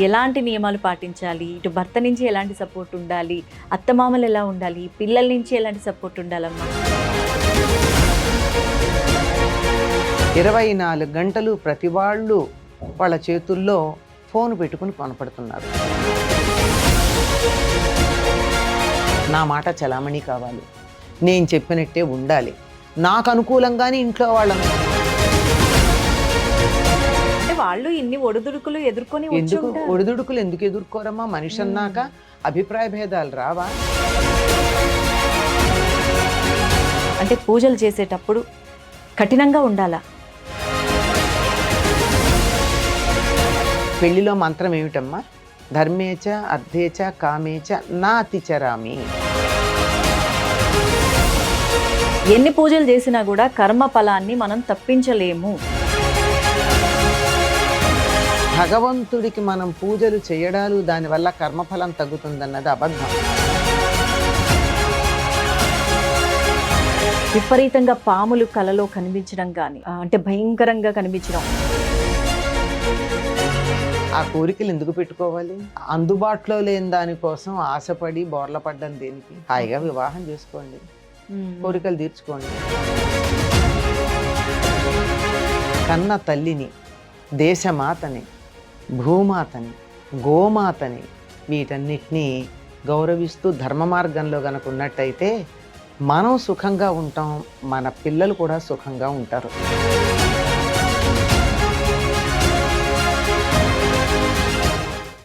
ఎలాంటి నియమాలు పాటించాలి? ఇటు భర్త నుంచి ఎలాంటి సపోర్ట్ ఉండాలి? అత్తమామలు ఎలా ఉండాలి? పిల్లల నుంచి ఎలాంటి సపోర్ట్ ఉండాలమ్మా? 24 గంటలు ప్రతి వాళ్ళు వాళ్ళ చేతుల్లో ఫోన్ పెట్టుకుని కనపడుతున్నారు. నా మాట చలామణి కావాలి, నేను చెప్పినట్టే ఉండాలి, నాకు అనుకూలంగానే ఇంట్లో వాళ్ళని. అంటే వాళ్ళు ఇన్ని ఒడిదుడుకులు ఎదుర్కొని ఎందుకు ఒడిదుడుకులు ఎందుకు ఎదుర్కోరమ్మా? మనిషి అన్నాక అభిప్రాయ భేదాలు రావా? అంటే పూజలు చేసేటప్పుడు కఠినంగా ఉండాలా? పెళ్లిలో మంత్రం ఏమిటమ్మా? ధర్మేచ అర్థేచ కామేచ నా అతిచరామి. ఎన్ని పూజలు చేసినా కూడా కర్మ ఫలాన్ని మనం తప్పించలేము. భగవంతుడికి మనం పూజలు చేయడాలు దానివల్ల కర్మఫలం తగ్గుతుందన్నది అబద్ధం. విపరీతంగా పాములు కలలో కనిపించడం కానీ, అంటే భయంకరంగా కనిపించడం. ఆ కోరికలు ఎందుకు పెట్టుకోవాలి? అందుబాటులో లేని దానికోసం ఆశపడి బోర్ల పడ్డం దేనికి? హాయిగా వివాహం చేసుకోండి, కోరికలు తీర్చుకోండి. కన్న తల్లిని, దేశమాతని, భూమాతని, గోమాతని వీటన్నిటినీ గౌరవిస్తూ ధర్మ మార్గంలో గనక ఉన్నట్టయితే మనం సుఖంగా ఉంటాం, మన పిల్లలు కూడా సుఖంగా ఉంటారు.